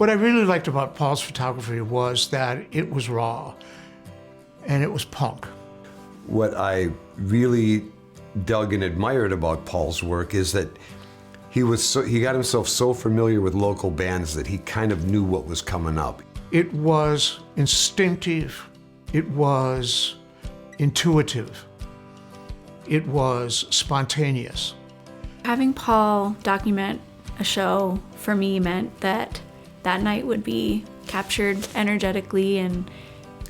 What I really liked about Paul's photography was that it was raw and it was punk. What I really dug and admired about Paul's work is that he got himself so familiar with local bands that he kind of knew what was coming up. It was instinctive, it was intuitive, it was spontaneous. Having Paul document a show for me meant that that night would be captured energetically, and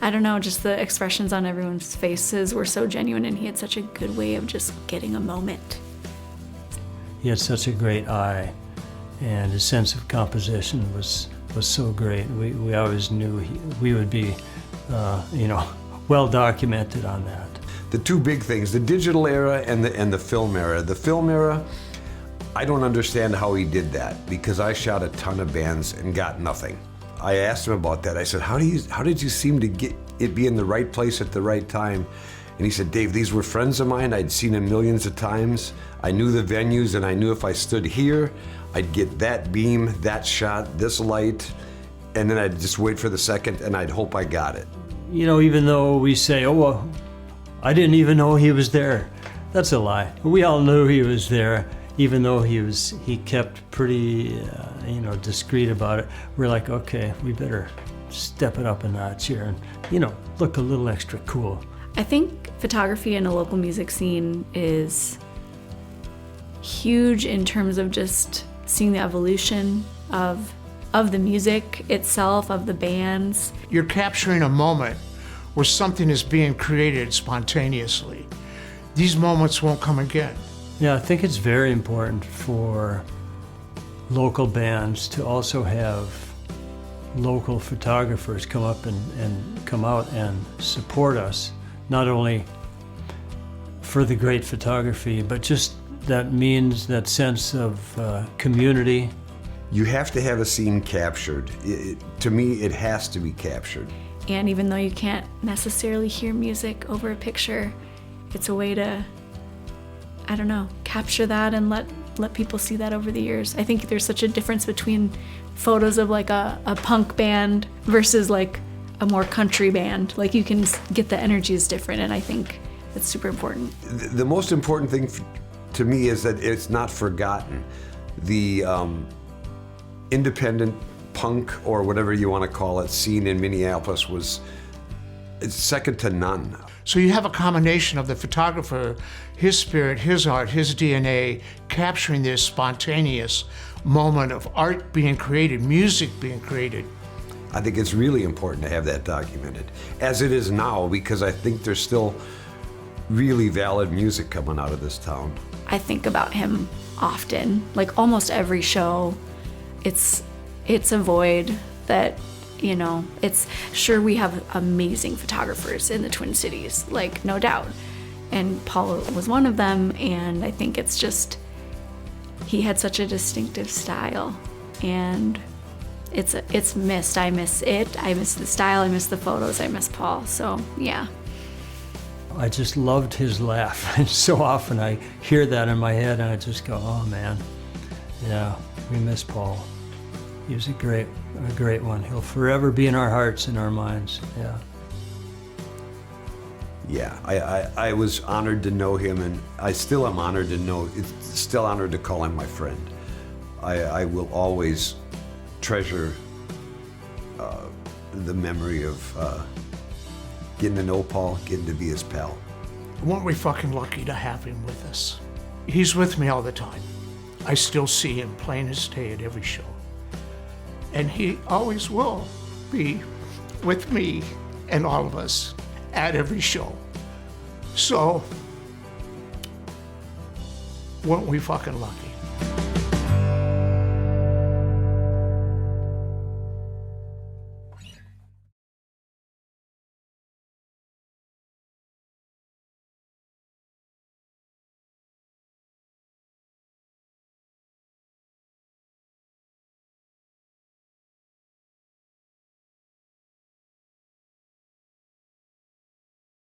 I don't know, just the expressions on everyone's faces were so genuine, and he had such a good way of just getting a moment. He had such a great eye, and his sense of composition was so great. We always knew we would be, well documented on that. The two big things, the digital era and the film era. The film era, I don't understand how he did that, because I shot a ton of bands and got nothing. I asked him about that. I said, how did you seem to get it be in the right place at the right time? And he said, Dave, these were friends of mine. I'd seen them millions of times. I knew the venues, and I knew if I stood here, I'd get that beam, that shot, this light, and then I'd just wait for the second, and I'd hope I got it. You know, even though we say, oh, well, I didn't even know he was there. That's a lie. We all knew he was there, even though he kept pretty, discreet about it. We're like, okay, we better step it up a notch here and, look a little extra cool. I think photography in a local music scene is huge in terms of just seeing the evolution of the music itself, of the bands. You're capturing a moment where something is being created spontaneously. These moments won't come again. Yeah, I think it's very important for local bands to also have local photographers come up and come out and support us, not only for the great photography, but just that sense of community. You have to have a scene captured. To me, it has to be captured. And even though you can't necessarily hear music over a picture, it's a way to, capture that and let people see that over the years. I think there's such a difference between photos of like a punk band versus like a more country band. Like you can get the energy is different, and I think that's super important. The most important thing to me is that it's not forgotten. The independent punk, or whatever you want to call it, scene in Minneapolis it's second to none. So you have a combination of the photographer, his spirit, his art, his DNA, capturing this spontaneous moment of art being created, music being created. I think it's really important to have that documented, as it is now, because I think there's still really valid music coming out of this town. I think about him often, like almost every show. It's a void that, it's sure we have amazing photographers in the Twin Cities, like no doubt. And Paul was one of them, and I think it's just, he had such a distinctive style, and it's missed. I miss it. I miss the style. I miss the photos. I miss Paul. So, yeah. I just loved his laugh. And so often I hear that in my head and I just go, oh man, yeah, we miss Paul. He was a great one. He'll forever be in our hearts and our minds, yeah. Yeah, I was honored to know him, and I still am honored to call him my friend. I will always treasure the memory of getting to know Paul, getting to be his pal. Weren't we fucking lucky to have him with us? He's with me all the time. I still see him plain as day at every show. And he always will be with me and all of us at every show. So, weren't we fucking lucky?